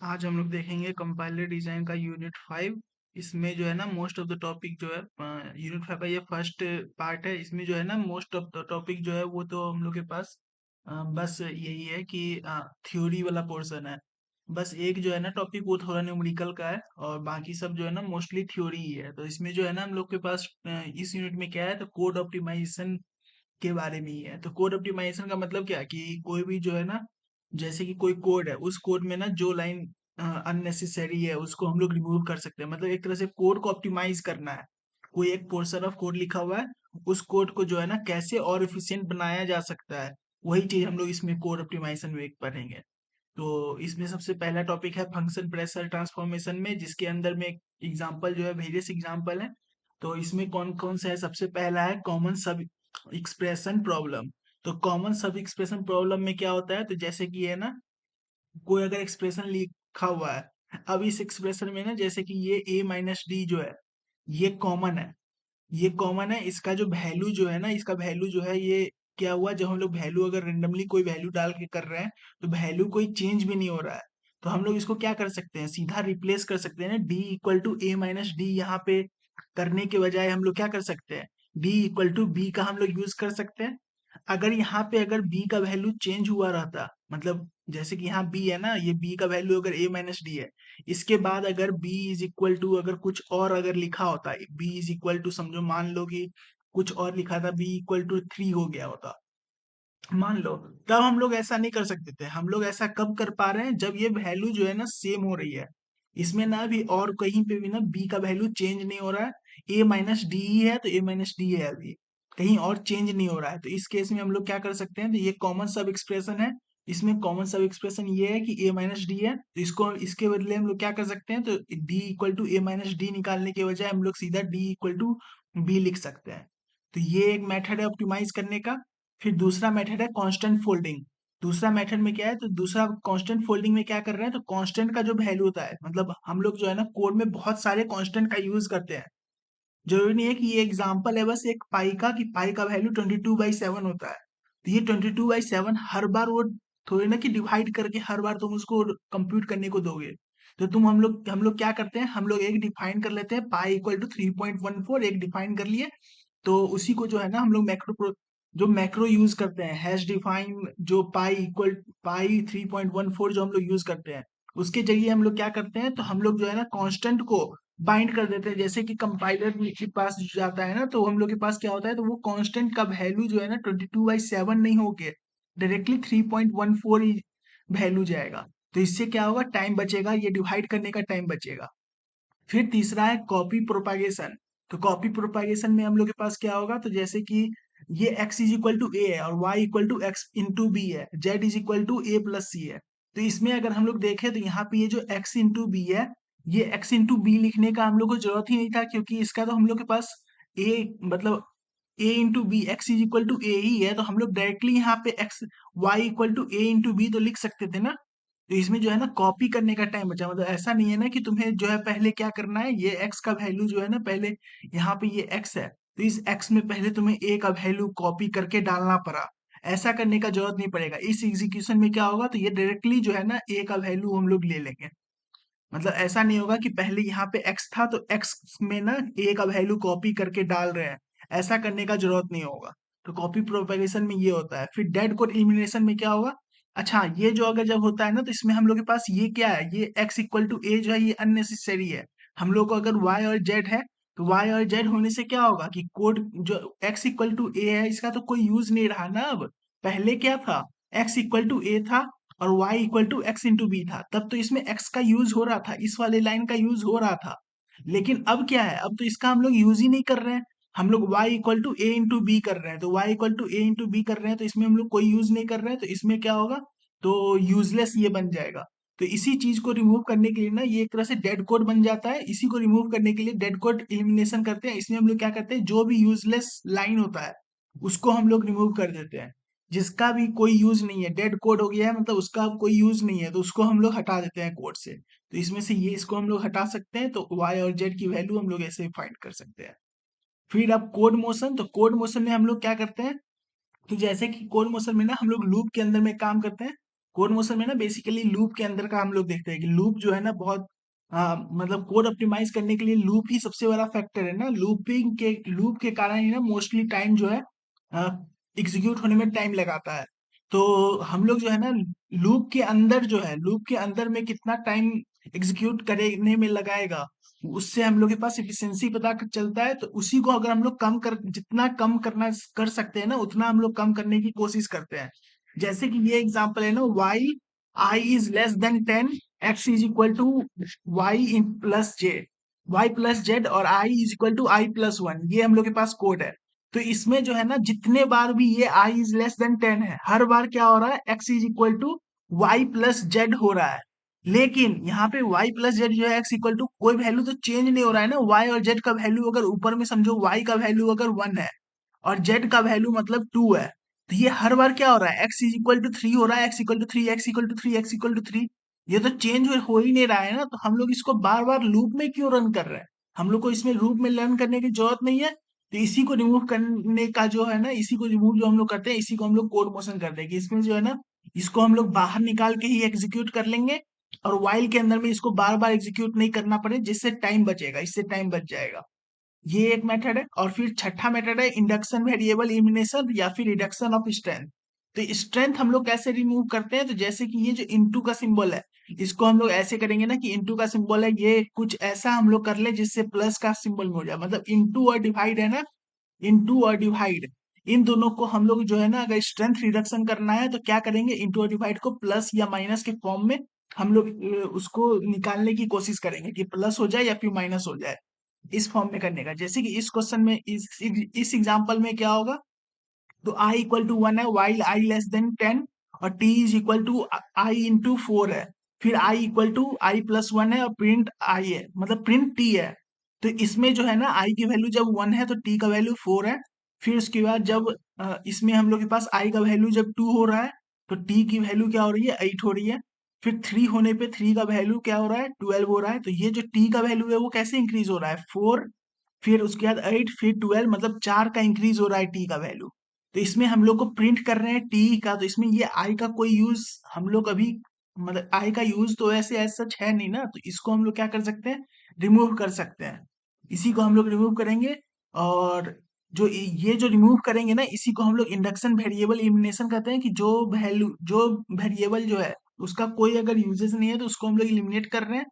आज हम लोग देखेंगे कंपाइलर डिजाइन का यूनिट 5। इसमें जो है ना मोस्ट ऑफ द टॉपिक जो है यूनिट 5 का ये फर्स्ट पार्ट है। इसमें जो है ना मोस्ट ऑफ द टॉपिक जो है वो तो हम लोग के पास बस यही है कि थ्योरी वाला पोर्शन है। बस एक जो है ना टॉपिक वो थोड़ा न्यूमेरिकल का है और बाकी सब जो है ना मोस्टली थ्योरी ही है। तो इसमें जो है ना हम लोग के पास इस यूनिट में क्या है, तो कोड ऑप्टिमाइजेशन के बारे में ही है। तो कोड ऑप्टिमाइजेशन का मतलब क्या है कि कोई भी जो है ना, जैसे कि कोई कोड है, उस कोड में ना जो लाइन अननेसेसरी है उसको हम लोग रिमूव कर सकते हैं। मतलब एक तरह से कोड को ऑप्टिमाइज करना है। कोई एक पोर्शन ऑफ कोड लिखा हुआ है, उस कोड को जो है ना कैसे और इफिशिएंट बनाया जा सकता है, वही चीज हम लोग इसमें कोड ऑप्टिमाइजेशन में पढ़ेंगे। तो इसमें सबसे पहला टॉपिक है फंक्शन प्रेशर ट्रांसफॉर्मेशन में, जिसके अंदर में एक एग्जांपल जो है, वेरियस एग्जांपल है। तो इसमें कौन कौन सा है, सबसे पहला है कॉमन सब एक्सप्रेशन प्रॉब्लम। तो कॉमन सब एक्सप्रेशन प्रॉब्लम में क्या होता है, तो जैसे कि है ना, कोई अगर एक्सप्रेशन लिखा हुआ है, अब इस एक्सप्रेशन में ना जैसे कि ये a माइनस डी जो है, ये कॉमन है। ये कॉमन है, इसका जो वैल्यू जो है ना, इसका वैल्यू जो है ये क्या हुआ, जब हम लोग वैल्यू अगर रेंडमली कोई वैल्यू डाल के कर रहे हैं तो वैल्यू कोई चेंज भी नहीं हो रहा है। तो हम लोग इसको क्या कर सकते हैं, सीधा रिप्लेस कर सकते हैं ना, D equal to A minus D यहाँ पे करने के बजाय हम लोग क्या कर सकते हैं, डी इक्वल टू बी का हम लोग यूज कर सकते हैं। अगर यहाँ पे अगर बी का वैल्यू चेंज हुआ रहता, मतलब जैसे कि यहाँ बी है ना, ये बी का वैल्यू अगर ए माइनस डी है, इसके बाद अगर b इज इक्वल टू अगर कुछ और अगर लिखा होता है, b इज इक्वल टू समझो, मान लो कि कुछ और लिखा था, b इक्वल टू 3 हो गया होता, मान लो, तब हम लोग ऐसा नहीं कर सकते थे। हम लोग ऐसा कब कर पा रहे हैं, जब ये वैल्यू जो है ना सेम हो रही है। इसमें ना भी और कहीं पे भी ना b का वैल्यू चेंज नहीं हो रहा है, a माइनस डी ही है तो a माइनस डी है अभी, कहीं और चेंज नहीं हो रहा है। तो इस केस में हम लोग क्या कर सकते हैं, तो ये कॉमन सब एक्सप्रेशन है। इसमें कॉमन सब एक्सप्रेशन ये है कि a माइनस डी है, तो इसको इसके बदले हम लोग क्या कर सकते हैं, तो d equal to a minus D निकालने के बजाय हम लोग सीधा d इक्वल टू b लिख सकते हैं। तो ये एक मेथड है ऑप्टिमाइज करने का। फिर दूसरा मेथड है कांस्टेंट फोल्डिंग। दूसरा मेथड में क्या है, तो दूसरा कांस्टेंट फोल्डिंग में क्या कर रहे हैं, तो कांस्टेंट का जो वैल्यू होता है, मतलब हम लोग जो है ना कोड में बहुत सारे कांस्टेंट का यूज करते हैं। जरूरी नहीं है कि ये एग्जांपल है बस एक पाई का, कि पाई का वैल्यू 22/7 होता है। तो ये 22/7 हर बार वो थोड़ी ना कि डिवाइड करके हर बार तुम उसको कंप्यूट करने को दोगे। तो हम लोग क्या करते हैं, हम लोग एक डिफाइन कर लेते हैं, पाई इक्वल टू 3.14 एक डिफाइन कर लिए। तो उसी को जो है ना हम लोग जो मैक्रो यूज करते हैं, हैश डिफाइन, जो पाई 3.14 जो हम लोग यूज करते हैं, उसके जरिए हम लोग क्या करते हैं, तो हम लोग जो है ना कांस्टेंट को बाइंड कर देते हैं। जैसे कि कंपाइलर के पास जाता है ना, तो हम लोग के पास क्या होता है, तो वो कांस्टेंट का वैल्यू जो है ना 22/7 नहीं होके डायरेक्टली 3.14 ही वैल्यू जाएगा। तो इससे क्या होगा, टाइम बचेगा, ये डिवाइड करने का टाइम बचेगा। फिर तीसरा है कॉपी प्रोपागेशन। तो कॉपी प्रोपागेशन में हम लोग के पास क्या होगा, तो जैसे कि ये x is equal to a है और y equal to x into b है, z is equal to A plus c है। तो इसमें अगर हम लोग देखें तो यहाँ पे ये जो x इंटू बी है, ये x इंटू बी लिखने का हम लोग को जरूरत ही नहीं था, क्योंकि इसका तो हम लोग के पास a, मतलब a into b, x is equal to a ही है। तो हम लोग डायरेक्टली यहाँ पे x y equal to A into b तो लिख सकते थे ना। तो इसमें जो है ना कॉपी करने का टाइम बचा, मतलब ऐसा नहीं है ना कि तुम्हें जो है पहले क्या करना है, ये x का वैल्यू जो है ना, पहले यहाँ पे ये x है, तो इस x में पहले तुम्हें a का वैल्यू कॉपी करके डालना पड़ा। ऐसा करने का जरूरत नहीं पड़ेगा। इस एग्जीक्यूशन में क्या होगा, तो ये डायरेक्टली जो है ना a का वैल्यू हम लोग ले लेंगे। मतलब ऐसा नहीं होगा कि पहले यहाँ पे x था तो x में ना a का वैल्यू कॉपी करके डाल रहे हैं, ऐसा करने का जरूरत नहीं होगा। तो कॉपी प्रोपेगेशन में ये होता है। फिर डेड कोड एलिमिनेशन में क्या होगा, अच्छा ये जो अगर जब होता है ना, तो इसमें हम लोग के पास ये क्या है, ये x इक्वल टू ए जो है ये अननेसेसरी है। हम लोग को अगर y और z है, तो y और z होने से क्या होगा कि कोड जो x इक्वल टू ए है, इसका तो कोई यूज नहीं रहा ना अब। पहले क्या था, x इक्वल टू ए था और y equal to x into B था, तब तो इसमें x का यूज हो रहा था, इस वाले लाइन का यूज हो रहा था। लेकिन अब क्या है, अब तो इसका हम लोग यूज ही नहीं कर रहे हैं। हम लोग y equal to A into B कर रहे हैं, तो y equal to A into B कर रहे हैं, तो इसमें हम लोग कोई यूज नहीं कर रहे हैं, तो इसमें क्या होगा, तो यूजलेस ये बन जाएगा। तो इसी चीज को रिमूव करने के लिए ना, ये एक तरह से डेड कोड बन जाता है। इसी को रिमूव करने के लिए डेड कोड एलिमिनेशन करते हैं। इसमें हम लोग क्या करते हैं, जो भी यूजलेस लाइन होता है उसको हम लोग रिमूव कर देते हैं। जिसका भी कोई यूज नहीं है, डेड कोड हो गया है, मतलब उसका अब कोई यूज नहीं है, तो उसको हम लोग हटा देते हैं कोड से। तो इसमें से ये इसको हम लोग हटा सकते हैं, तो y और z की वैल्यू हम लोग ऐसे फाइंड कर सकते हैं। फिर अब कोड मोशन, तो कोड मोशन में हम लोग क्या करते हैं, तो जैसे कि कोड मोशन में ना हम लोग लूप के अंदर में काम करते हैं। कोड मोशन में ना बेसिकली लूप के अंदर का हम लोग देखते हैं कि लूप जो है ना बहुत मतलब कोड ऑप्टिमाइज करने के लिए लूप ही सबसे बड़ा फैक्टर है ना। लूप के कारण ही ना मोस्टली टाइम जो है एग्जीक्यूट होने में टाइम लगाता है। तो हम लोग जो है ना लूप के अंदर में कितना टाइम एग्जीक्यूट करने में लगाएगा, उससे हम लोग के पास एफिशिएंसी पता चलता है। तो उसी को अगर हम लोग जितना कम करना कर सकते हैं ना, उतना हम लोग कम करने की कोशिश करते हैं। जैसे कि ये एग्जांपल है ना, y i is less than 10, x is equal to y in plus z, y plus z और i is equal to i plus one, ये हम लोग के पास कोड है। तो इसमें जो है ना जितने बार भी ये आई इज लेस देन 10 है, हर बार क्या हो रहा है, X is equal to Y plus Z हो रहा है। लेकिन यहाँ पे y प्लस जेड जो है एक्स इक्वल टू कोई वैल्यू तो चेंज नहीं हो रहा है ना। y और z का वैल्यू अगर ऊपर में समझो, y का वैल्यू अगर 1 है और z का वैल्यू मतलब 2 है, तो ये हर बार क्या हो रहा है, x इज इक्वल टू 3 हो रहा है, x equal to 3, x equal to 3, x equal to 3। ये तो चेंज हो ही नहीं रहा है ना। तो हम लोग इसको बार बार लूप में क्यों रन कर रहे हैं, हम लोग को इसमें लूप में रन करने की जरूरत नहीं है। तो इसी को रिमूव करने का जो है ना, इसी को रिमूव जो हम लोग करते हैं, इसी को हम लोग कोड मोशन करते हैं कि इसमें जो है ना, इसको हम लोग बाहर निकाल के ही एग्जीक्यूट कर लेंगे और व्हाइल के अंदर में इसको बार बार एग्जीक्यूट नहीं करना पड़े, जिससे टाइम बचेगा, इससे टाइम बच जाएगा। ये एक मेथड है। और फिर छठा मेथड है इंडक्शन वेरिएबल इलिमिनेशन या फिर रिडक्शन ऑफ स्ट्रेंथ। तो स्ट्रेंथ हम लोग कैसे रिमूव करते हैं, तो जैसे कि ये जो इनटू का सिंबल है, इसको हम लोग ऐसे करेंगे ना कि इनटू का सिंबल है, ये कुछ ऐसा हम लोग कर ले जिससे प्लस का सिंबल में हो जाए, मतलब इनटू और डिवाइड है ना, इनटू और डिवाइड, इन दोनों को हम लोग जो है ना, अगर स्ट्रेंथ रिडक्शन करना है तो क्या करेंगे, इनटू और डिवाइड को प्लस या माइनस के फॉर्म में हम लोग उसको निकालने की कोशिश करेंगे कि प्लस हो जाए या फिर माइनस हो जाए, इस फॉर्म में करने का। जैसे कि इस क्वेश्चन में, इस एग्जांपल में क्या होगा, तो i इक्वल टू 1 है, while i लेस देन 10, और t is equal to i into 4 है, फिर i equal to i plus 1 है और प्रिंट i है, मतलब प्रिंट t है। तो इसमें जो है ना i की वैल्यू जब 1 है तो t का वैल्यू 4 है। फिर उसके बाद जब इसमें हम लोग के पास i का वैल्यू जब 2 हो रहा है, तो t की वैल्यू क्या हो रही है, 8 हो रही है। फिर 3 होने पे 3 का वैल्यू क्या हो रहा है, 12 हो रहा है। तो ये जो t का वैल्यू है वो कैसे इंक्रीज हो रहा है, 4, फिर उसके बाद 8, फिर 12, मतलब 4 का इंक्रीज हो रहा है टी का वैल्यू। तो इसमें हम लोग को प्रिंट कर रहे हैं टी का, तो इसमें ये आई का कोई यूज हम लोग अभी, मतलब आई का यूज तो ऐसे एज सच है नहीं ना। तो इसको हम लोग क्या कर सकते हैं, रिमूव कर सकते हैं। इसी को हम लोग रिमूव करेंगे। और ये जो रिमूव करेंगे ना, इसी को हम लोग इंडक्शन वेरिएबल इलिमिनेशन कहते हैं, कि जो वेरिएबल जो है उसका कोई अगर यूजेस नहीं है तो उसको हम लोग इलिमिनेट कर रहे हैं।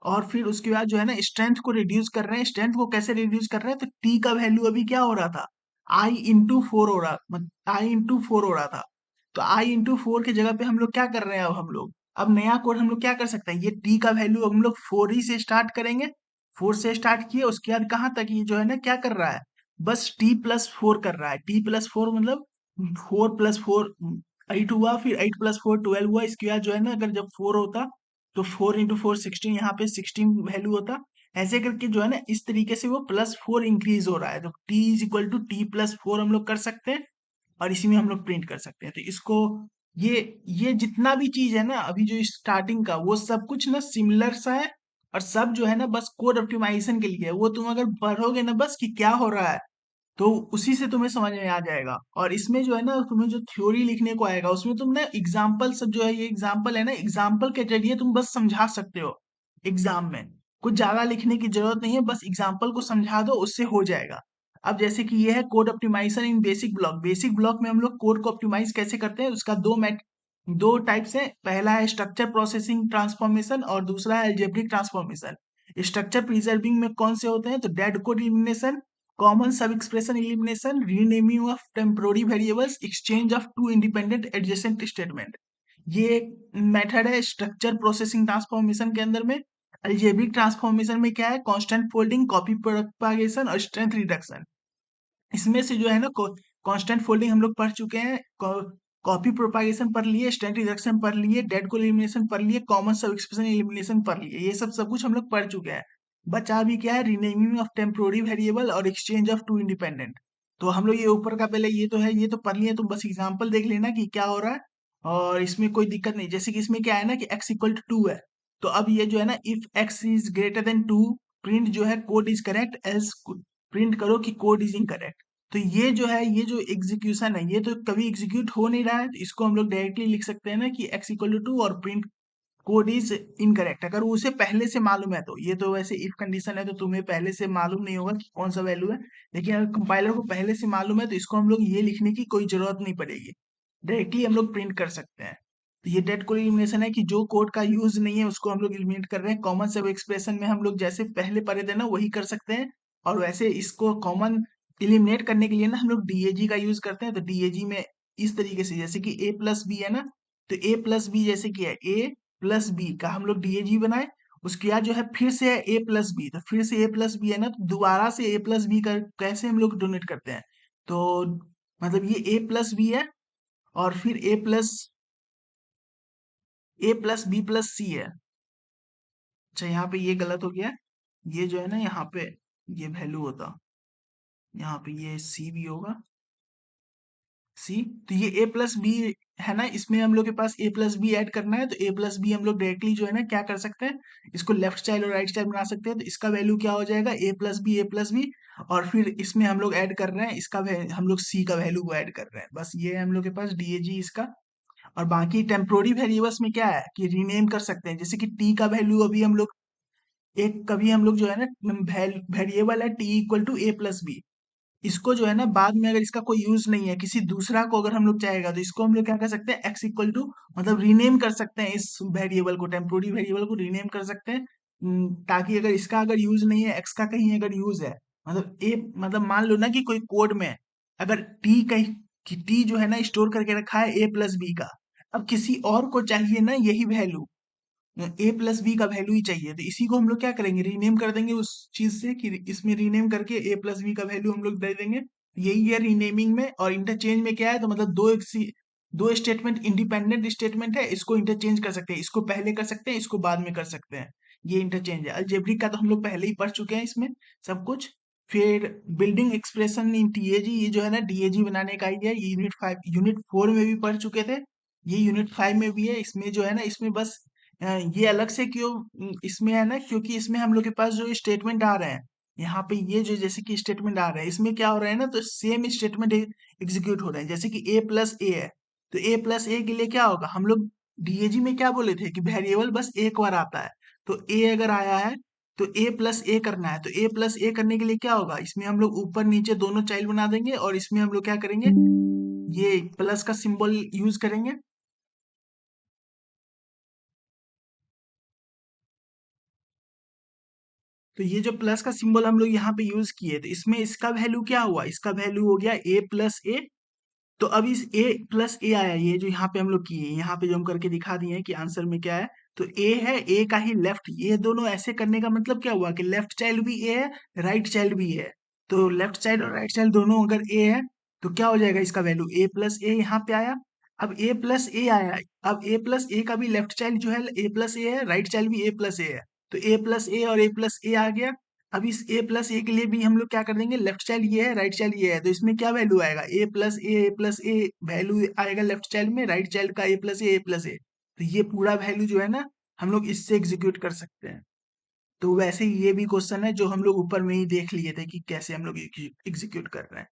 और फिर उसके बाद जो है ना स्ट्रेंथ को रिड्यूस कर रहे हैं। स्ट्रेंथ को कैसे रिड्यूस कर रहे हैं, तो टी का वैल्यू अभी क्या हो रहा था, आई इंटू फोर हो रहा, आई इंटू फोर हो रहा था। तो आई इंटू फोर की जगह पे हम लोग क्या कर रहे हैं, अब हम लोग अब नया कोड हम लोग क्या कर सकते हैं, ये टी का वैल्यू हम लोग 4 ही से स्टार्ट करेंगे। 4 से स्टार्ट किए, उसके बाद कहाँ तक, ये जो है ना क्या कर रहा है, बस t+4 कर रहा है। t+4 मतलब 4+4 8 हुआ, फिर 8+4 12 हुआ। इसके बाद जो है ना, अगर जब 4 होता तो 4 × 4 16, यहाँ पे 16 वैल्यू होता। ऐसे करके जो है ना, इस तरीके से वो +4 इंक्रीज हो रहा है। तो t is equal to t+4 हम लोग कर सकते हैं और इसी में हम लोग प्रिंट कर सकते हैं। तो इसको ये ये जितना भी चीज है ना अभी जो स्टार्टिंग का, वो सब कुछ ना सिमिलर सा है। और सब जो है ना बस कोड ऑप्टिमाइजेशन के लिए है। वो तुम अगर पढ़ोगे ना बस कि क्या हो रहा है, तो उसी से तुम्हें समझ में आ जाएगा। और इसमें जो है ना तुम्हें जो थ्योरी लिखने को आएगा, उसमें तुम ना एग्जाम्पल सब जो है, ये एग्जाम्पल है ना, एग्जाम्पल के जरिए तुम बस समझा सकते हो एग्जाम में। कुछ ज्यादा लिखने की जरूरत नहीं है, बस एग्जाम्पल को समझा दो, उससे हो जाएगा। अब जैसे कि ये है कोड ऑप्टिमाइजेशन इन बेसिक ब्लॉक। बेसिक ब्लॉक में हम लोग कोड को ऑप्टिमाइज कैसे करते हैं, उसका दो टाइप्स है। पहला है स्ट्रक्चर प्रोसेसिंग ट्रांसफॉर्मेशन और दूसरा है अलजेब्रिक ट्रांसफॉर्मेशन। स्ट्रक्चर प्रिजर्विंग में कौन से होते हैं, तो dead code elimination, common sub expression elimination, renaming of temporary variables, exchange of two independent adjacent statement. ये मेथड है स्ट्रक्चर प्रोसेसिंग ट्रांसफॉर्मेशन के अंदर में। अलजेब्रिक ट्रांसफॉर्मेशन में क्या है, कांस्टेंट फोल्डिंग, कॉपी प्रोपागेशन और स्ट्रेंथ रिडक्शन। इसमें से जो है ना कांस्टेंट फोल्डिंग हम लोग पढ़ चुके हैं, कॉपी प्रोपागेशन पढ़ लिए, स्ट्रेंथ रिडक्शन पढ़ लिए, डेड को एलिमिनेशन पढ़ लिए, कॉमन सब एक्सप्रेशन एलिमिनेशन पढ़ लिए। ये सब कुछ हम लोग पढ़ चुके हैं। बचा भी क्या है, रीनेमिंग ऑफ टेम्पोररी वेरिएबल और एक्सचेंज ऑफ टू इंडिपेंडेंट। तो हम लोग ये ऊपर का पहले ये तो है, ये तो पढ़ लिए, तुम बस एग्जाम्पल देख लेना कि क्या हो रहा है। और इसमें कोई दिक्कत नहीं। जैसे कि इसमें क्या है ना कि x इक्वल टू 2 है, तो अब ये जो है ना, if x is greater than 2, print जो है code is correct as, print करो कि कोड इज इनकरेक्ट। तो ये जो है, ये जो एग्जीक्यूशन है, ये तो कभी एग्जीक्यूट हो नहीं रहा है, तो इसको हम लोग डायरेक्टली लिख सकते हैं ना कि x इक्वल टू और प्रिंट कोड इज इनकरेक्ट। अगर वो उसे पहले से मालूम है, तो ये तो वैसे इफ कंडीशन है, तो तुम्हें पहले से मालूम नहीं होगा कि कौन सा वैल्यू है, लेकिन अगर कंपाइलर को पहले से मालूम है, तो इसको हम लोग ये लिखने की कोई जरूरत नहीं पड़ेगी, डायरेक्टली हम लोग प्रिंट कर सकते हैं। तो ये डेट कोड एलिमिनेशन है कि जो कोड का यूज नहीं है उसको हम लोग एलिमिनेट कर रहे हैं। कॉमन सब एक्सप्रेशन में हम लोग जैसे पहले पढ़े थे ना, वही कर सकते हैं। और वैसे इसको कॉमन एलिमिनेट करने के लिए ना हम लोग डीएजी का यूज करते हैं। तो डीएजी में इस तरीके से, जैसे कि ए प्लस बी है ना, तो ए प्लस बी जैसे कि है ए प्लस बी का हम लोग डीएजी बनाए, उसके बाद जो है फिर से है ए प्लस बी, तो फिर से ए प्लस बी है ना, तो दोबारा से ए प्लस बी कर कैसे हम लोग डोनेट करते हैं। तो मतलब ये ए प्लस बी है, और फिर ए प्लस बी प्लस सी है। अच्छा, यहाँ पे ये गलत हो गया, ये जो है ना यहाँ पे ये वैल्यू होता, यहाँ पे ये सी भी होगा, सी। तो ये ए प्लस बी है ना, इसमें हम लोग के पास ए प्लस बी ऐड करना है, तो ए प्लस बी हम लोग डायरेक्टली जो है ना क्या कर सकते हैं, इसको लेफ्ट चाइल्ड और राइट चाइल्ड बना सकते हैं। तो इसका वैल्यू क्या हो जाएगा, ए प्लस बी, और फिर इसमें हम लोग ऐड कर रहे हैं इसका हम लोग सी का वैल्यू को ऐड कर रहे हैं। बस ये है हम लोग के पास डीएजी इसका। और बाकी टेम्पोररी वेरिएबल्स में क्या है कि रीनेम कर सकते हैं, जैसे कि टी का वैल्यू अभी हम लोग एक कभी हम लोग जो है ना वेरिएबल है T equal to A plus B, इसको जो है ना बाद में अगर इसका कोई यूज नहीं है, किसी दूसरा को अगर हम लोग चाहेगा, तो इसको हम लोग क्या कर सकते हैं, एक्स इक्वल टू मतलब रीनेम कर सकते हैं, इस वेरिएबल को, टेम्पोररी वेरिएबल को रीनेम कर सकते हैं। ताकि अगर इसका अगर यूज नहीं है, एक्स का कहीं अगर यूज है, मतलब ए मतलब मान लो ना कि कोई कोड में अगर टी कहीं कि टी जो है ना स्टोर करके रखा है ए प्लस बी का, अब किसी और को चाहिए ना यही वैल्यू, ए प्लस बी का वैल्यू ही चाहिए, तो इसी को हम लोग क्या करेंगे, रीनेम कर देंगे उस चीज से कि इसमें रीनेम करके ए प्लस बी का वैल्यू हम लोग दे देंगे। यही है रीनेमिंग में। और इंटरचेंज में क्या है, तो मतलब दो स्टेटमेंट इंडिपेंडेंट स्टेटमेंट है, इसको इंटरचेंज कर सकते हैं, इसको पहले कर सकते हैं, इसको बाद में कर सकते हैं। ये इंटरचेंज है। अलजेब्रिक का तो हम लोग पहले ही पढ़ चुके हैं इसमें सब कुछ। फिर बिल्डिंग एक्सप्रेशन इन टीएजी, ये जो है ना डीएजी बनाने का आइडिया, यूनिट 4 में भी पढ़ चुके थे, ये यूनिट 5 में भी है। इसमें जो है ना, इसमें बस ये अलग से क्यों इसमें है ना, क्योंकि इसमें हम लोग के पास जो स्टेटमेंट आ रहे हैं, यहाँ पे ये जो जैसे कि स्टेटमेंट आ रहे हैं, इसमें क्या हो रहा है ना, तो सेम स्टेटमेंट एग्जीक्यूट हो रहे हैं। जैसे कि ए प्लस ए है, तो ए प्लस ए के लिए क्या होगा, हम लोग डीएजी में क्या बोले थे कि वेरिएबल बस एक बार आता है। तो ए अगर आया है, तो ए प्लस ए करना है, तो ए प्लस ए करने के लिए क्या होगा, इसमें हम लोग ऊपर नीचे दोनों चाइल्ड बना देंगे, और इसमें हम लोग क्या करेंगे, ये प्लस का सिंबल यूज करेंगे। तो ये जो प्लस का सिंबल हम लोग यहाँ पे यूज किए, तो इसमें इसका वैल्यू क्या हुआ, इसका वैल्यू हो गया ए प्लस ए। तो अब इस ए प्लस ए आया, ये जो यहाँ पे हम लोग किए, यहाँ पे जो हम करके दिखा दिए हैं कि आंसर में क्या है, तो ए है, ए का ही लेफ्ट, ये दोनों ऐसे करने का मतलब क्या हुआ कि लेफ्ट चाइल्ड भी ए है, राइट चाइल्ड भी है। तो लेफ्ट साइड और राइट साइड दोनों अगर ए है, तो क्या हो जाएगा, इसका वैल्यू ए प्लस ए यहाँ पे आया। अब ए प्लस ए आया, अब ए प्लस ए का भी लेफ्ट चाइल्ड जो है ए प्लस ए है, राइट चाइल्ड भी ए प्लस ए है। तो ए प्लस ए और ए प्लस ए आ गया। अब इस ए प्लस ए के लिए भी हम लोग क्या कर देंगे, लेफ्ट चाइल्ड ये है, राइट चाइल्ड ये है, तो इसमें क्या वैल्यू आएगा, ए प्लस ए वैल्यू आएगा लेफ्ट चाइल्ड में, राइट चाइल्ड का ए प्लस ए। तो ये पूरा वैल्यू जो है ना, हम लोग इससे एग्जीक्यूट कर सकते हैं। तो वैसे ही ये भी क्वेश्चन है जो हम लोग ऊपर में ही देख लिए थे कि कैसे हम लोग एग्जीक्यूट कर रहे हैं।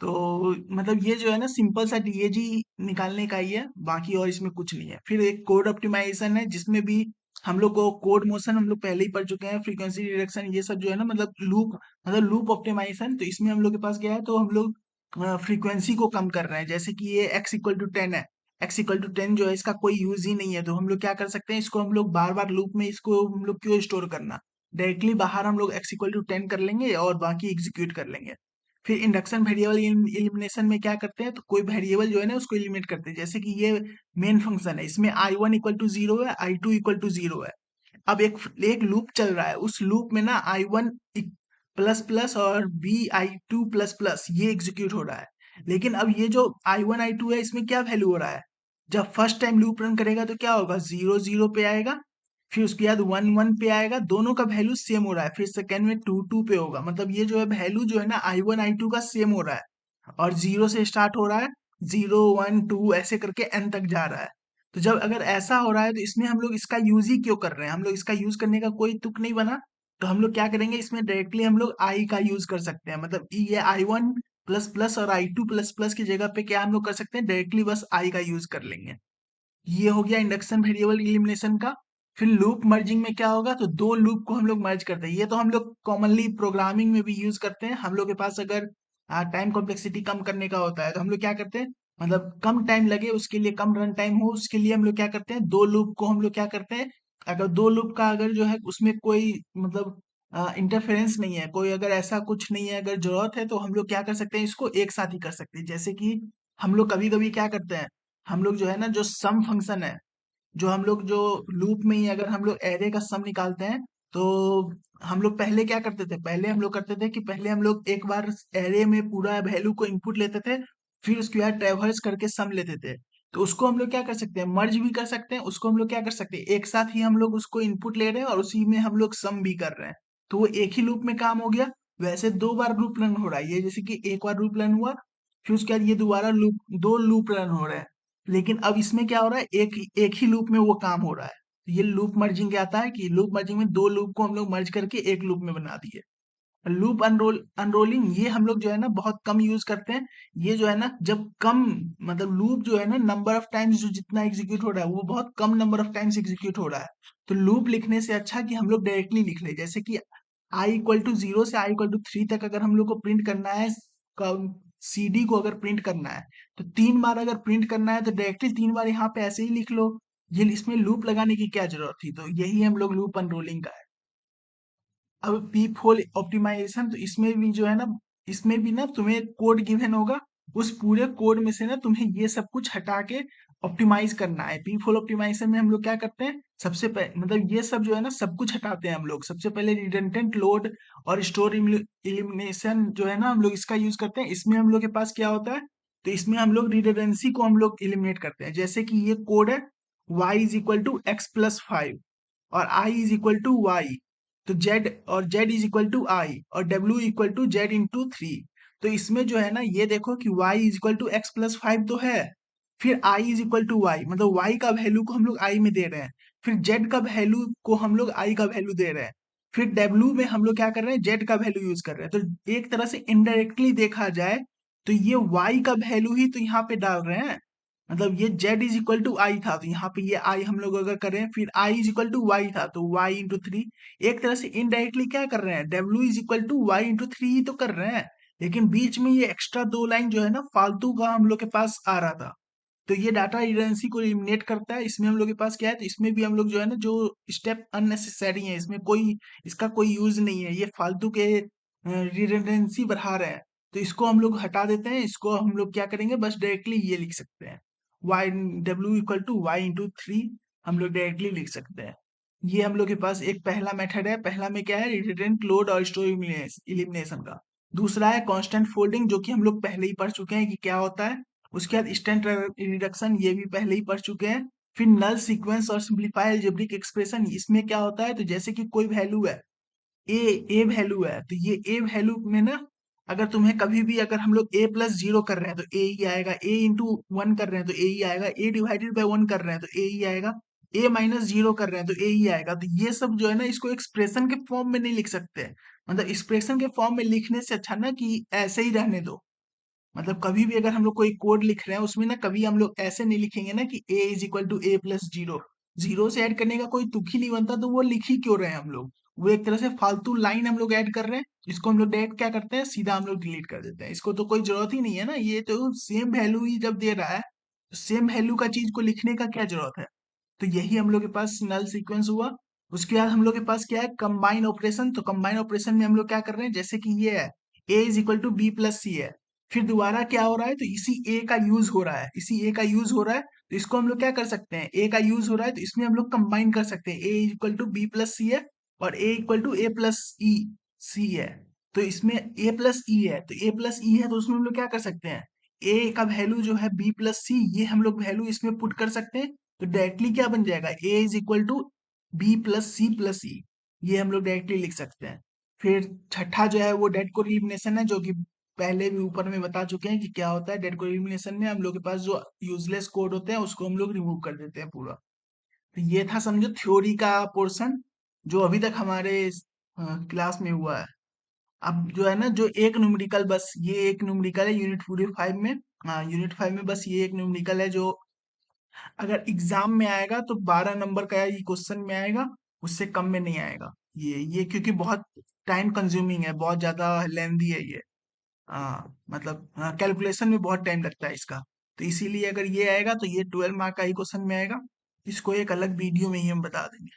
तो मतलब ये जो है ना सिंपल सा डीएजी निकालने का ही है, बाकी और इसमें कुछ नहीं है। फिर एक कोड ऑप्टिमाइजेशन है, जिसमें भी हम लोग को कोड मोशन हम लोग पहले ही पढ़ चुके हैं, फ्रीक्वेंसी रिडक्शन ये सब जो है ना, मतलब लूप ऑप्टिमाइजेशन। तो इसमें हम लोग के पास क्या है, तो हम लोग फ्रीक्वेंसी को कम कर रहे हैं। जैसे कि ये एक्स इक्वल टू टेन है, एक्स इक्वल टू टेन जो है इसका कोई यूज ही नहीं है, तो हम लोग क्या कर सकते हैं, इसको हम लोग बार बार लूप में इसको हम लोग क्यों स्टोर करना, डायरेक्टली बाहर हम लोग एक्स इक्वल टू टेन कर लेंगे और बाकी एग्जीक्यूट कर लेंगे। फिर इंडक्शन वेरिएबल एलिमिनेशन में क्या करते हैं, तो कोई वेरिएबल जो है ना उसको एलिमिनेट करते हैं। जैसे कि ये मेन फंक्शन है, इसमें I one equal to zero है, I two equal to zero है। अब एक एक लूप चल रहा है, उस लूप में ना आई वन प्लस प्लस और B I two plus plus ये एग्जीक्यूट हो रहा है। लेकिन अब ये जो आई वन आई टू है, इसमें क्या वैल्यू हो रहा है, जब फर्स्ट टाइम लूप रन करेगा तो क्या होगा, जीरो जीरो पे आएगा, फिर उसके बाद वन वन पे आएगा, दोनों का वैल्यू सेम हो रहा है, फिर सेकंड में टू टू पे होगा। मतलब ये जो है वैल्यू जो है ना आई वन आई टू का सेम हो रहा है, और जीरो से स्टार्ट हो रहा है, जीरो वन टू ऐसे करके एन तक जा रहा है। तो जब अगर ऐसा हो रहा है, तो इसमें हम लोग इसका यूज ही क्यों कर रहे हैं, हम लोग इसका यूज करने का कोई तुक नहीं बना। तो हम लोग क्या करेंगे, इसमें डायरेक्टली हम लोग आई का यूज कर सकते हैं, मतलब ये आई वन प्लस प्लस और आई टू प्लस प्लस की जगह पे क्या हम लोग कर सकते हैं, डायरेक्टली बस आई का यूज कर लेंगे। ये हो गया इंडक्शन वेरिएबल इलिमिनेशन का। फिर लूप मर्जिंग में क्या होगा, तो दो लूप को हम लोग मर्ज करते हैं। ये तो हम लोग कॉमनली प्रोग्रामिंग में भी यूज करते हैं। हम लोग के पास अगर टाइम कॉम्प्लेक्सिटी कम करने का होता है तो हम लोग क्या करते हैं, मतलब कम टाइम लगे उसके लिए, कम रन टाइम हो उसके लिए हम लोग क्या करते हैं, दो लूप को हम लोग क्या करते हैं, अगर दो लूप का अगर जो है उसमें कोई मतलब इंटरफेरेंस नहीं है, कोई अगर ऐसा कुछ नहीं है, अगर जरूरत है तो हम लोग क्या कर सकते हैं, इसको एक साथ ही कर सकते हैं। जैसे कि हम लोग कभी कभी क्या करते हैं, हम लोग जो है ना, जो सम फंक्शन है, जो हम लोग जो लूप में ही अगर हम लोग एरे का सम निकालते हैं, तो हम लोग पहले क्या करते थे, पहले हम लोग करते थे कि पहले हम लोग एक बार एरे में पूरा वैल्यू को इनपुट लेते थे, फिर उसके बाद ट्रेवर्स करके सम लेते थे। तो उसको हम लोग क्या कर सकते हैं, मर्ज भी कर सकते हैं, उसको हम लोग क्या कर सकते हैं, एक साथ ही हम लोग उसको इनपुट ले रहे हैं और उसी में हम लोग सम भी कर रहे हैं। तो वो एक ही लूप में काम हो गया। वैसे दो बार लूप रन हो रहा है, ये जैसे कि एक बार लूप रन हुआ, फिर उसके बाद ये दोबारा लूप, दो लूप रन हो रहे हैं। लेकिन अब इसमें क्या हो रहा है, एक ही लूप में वो काम हो रहा है। तो ये लूप मर्जिंग क्या आता है कि लूप मर्जिंग में दो लूप को हम लोग मर्ज करके एक लूप में बना दिए। लूप अनरोलिंग ये हम लोग जो है ना बहुत कम यूज करते हैं। ये जो है ना जब कम, मतलब लूप जो है ना नंबर ऑफ टाइम्स जो जितना एग्जीक्यूट हो रहा है वो बहुत कम नंबर ऑफ टाइम्स एग्जीक्यूट हो रहा है, तो लूप लिखने से अच्छा कि हम लोग डायरेक्टली लिख ले। जैसे कि आई इक्वल टू जीरो से आई इक्वल टू थ्री तक अगर हम लोग को प्रिंट करना है, सीडी को अगर प्रिंट करना है, तो तीन बार अगर प्रिंट करना है तो डायरेक्टली तीन बार यहाँ पे ऐसे ही लिख लो। ये इसमें लूप लगाने की क्या जरूरत थी, तो यही हम लोग लूप अनरोलिंग का है। अब पी फोर ऑप्टिमाइजेशन, तो इसमें भी जो है ना, इसमें भी ना तुम्हें कोड गिवन होगा, उस पूरे कोड में से ना तुम्हें ये सब कुछ हटा के ऑप्टिमाइज करना है। पी फोर ऑप्टिमाइजेशन में हम लोग क्या करते हैं, सबसे पहले मतलब ये सब जो है ना सब कुछ हटाते हैं हम लोग। सबसे पहले रिडंडेंट लोड और स्टोर इलिमिनेशन जो है ना हम लोग इसका यूज करते हैं। इसमें हम लोग के पास क्या होता है, तो इसमें हम लोग रिडंडेंसी को हम लोग इलिमिनेट करते हैं। जैसे कि ये कोड है y is equal to X plus five और i is equal to Y, तो z और z is equal to I और w equal to z into three. तो इसमें जो है ना ये देखो कि y is equal to X plus five तो है, फिर i is equal to Y, मतलब y का वैल्यू को हम लोग i में दे रहे हैं, फिर z का वैल्यू को हम लोग i का वैल्यू दे रहे हैं, फिर w में हम लोग क्या कर रहे हैं, z का वैल्यू यूज कर रहे हैं। तो एक तरह से इनडायरेक्टली देखा जाए तो ये y का वैल्यू ही तो यहाँ पे डाल रहे हैं। मतलब ये z इज इक्वल टू आई था, तो यहाँ पे ये i हम लोग अगर करें, फिर i is equal to Y था तो y इंटू थ्री। एक तरह से इनडायरेक्टली क्या कर रहे हैं, w is equal to Y into three ही तो कर रहे हैं। लेकिन बीच में ये एक्स्ट्रा दो लाइन जो है ना फालतू का हम लोग के पास आ रहा था, तो ये डाटा रिडंडेंसी को एलिमिनेट करता है। इसमें हम लोग के पास क्या है, तो इसमें भी हम लोग जो है ना जो स्टेप अननेसेसरी है, इसमें कोई इसका कोई यूज नहीं है, ये फालतू के रिडंडेंसी बढ़ा रहे हैं। तो इसको हम लोग हटा देते हैं, इसको हम लोग क्या करेंगे, बस डायरेक्टली ये लिख सकते हैं, Y W equal to Y into three, हम लोग डायरेक्टली लिख सकते हैं। ये हम लोग के पास एक पहला मेथड है। पहला में क्या है, रिडंडेंट लोड और स्टोर इलिमिनेशन का। दूसरा है कांस्टेंट फोल्डिंग, जो कि हम लोग पहले ही पढ़ चुके हैं कि क्या होता है। उसके बाद स्टैंड रिडक्शन, ये भी पहले ही पढ़ चुके हैं। फिर नल सीक्वेंस और सिंप्लीफाई अलजेब्रिक एक्सप्रेशन, इसमें क्या होता है, तो जैसे कि कोई वैल्यू है, ए ए वैल्यू है, तो ये ए वैल्यू में ना अगर तुम्हें कभी भी अगर हम लोग ए प्लस जीरो कर रहे हैं तो ए ही आएगा, ए इंटू वन कर रहे हैं तो ए ही आएगा, ए डिवाइडेड बाई वन कर रहे हैं तो ए ही आएगा, ए माइनस जीरो कर रहे हैं तो ए ही आएगा। तो ये सब जो है ना इसको एक्सप्रेशन के फॉर्म में नहीं लिख सकते, मतलब एक्सप्रेशन के फॉर्म में लिखने से अच्छा ना कि ऐसे ही रहने दो। मतलब कभी भी अगर हम लोग कोई कोड लिख रहे हैं उसमें ना कभी हम लोग ऐसे नहीं लिखेंगे ना कि a is equal to A plus zero, zero से ऐड करने का कोई तुक ही नहीं बनता, तो वो लिख ही क्यों रहे हैं हम लोग, वो एक तरह से फालतू लाइन हम लोग ऐड कर रहे हैं। इसको हम लोग डायरेक्ट क्या करते हैं, सीधा हम लोग डिलीट कर देते हैं, इसको तो कोई जरूरत ही नहीं है ना, ये तो सेम वैल्यू ही जब दे रहा है तो सेम वैल्यू का चीज को लिखने का क्या जरूरत है। तो यही हम लोग के पास नल सीक्वेंस हुआ। उसके बाद हम लोग के पास क्या है, कंबाइन ऑपरेशन। तो कंबाइन ऑपरेशन में हम लोग क्या कर रहे हैं, जैसे कि ये है a is equal to b plus c है, फिर दोबारा क्या हो रहा है, तो इसी a का यूज हो रहा है, इसी a का यूज हो रहा है, तो इसको हम लोग क्या कर सकते हैं, a का यूज हो रहा है तो इसमें हम लोग कंबाइन कर सकते हैं, a is equal to b plus c है और a equal to A plus e c है। तो इसमें a प्लस ई है, तो a प्लस ई है तो उसमें हम लोग क्या कर सकते हैं, a का वैल्यू जो है b प्लस सी, ये हम लोग वैल्यू इसमें पुट कर सकते हैं। तो डायरेक्टली क्या बन जाएगा, a is equal to b plus e, ये हम लोग डायरेक्टली लिख सकते हैं। फिर छठा जो है वो डेड कोड एलिमिनेशन है, जो कि पहले भी ऊपर में बता चुके हैं कि क्या होता है। डेड कोड एलिमिनेशन में हम लोग के पास जो यूजलेस कोड होते हैं उसको हम लोग रिमूव कर देते हैं पूरा। तो ये था समझो थ्योरी का पोर्शन जो अभी तक हमारे क्लास में हुआ है। अब जो है ना, जो एक न्यूमेरिकल, बस ये एक न्यूमेरिकल है यूनिट पूरे 5 में। हाँ, यूनिट 5 में बस ये एक न्यूमेरिकल है जो अगर एग्जाम में आएगा तो 12 नंबर का ये क्वेश्चन में आएगा, उससे कम में नहीं आएगा। ये क्योंकि बहुत टाइम कंज्यूमिंग है, बहुत ज्यादा लेंदी है ये। मतलब कैलकुलेशन में बहुत टाइम लगता है इसका। तो इसीलिए अगर ये आएगा तो ये 12 मार्क का ही क्वेश्चन में आएगा। इसको एक अलग वीडियो में ही हम बता देंगे।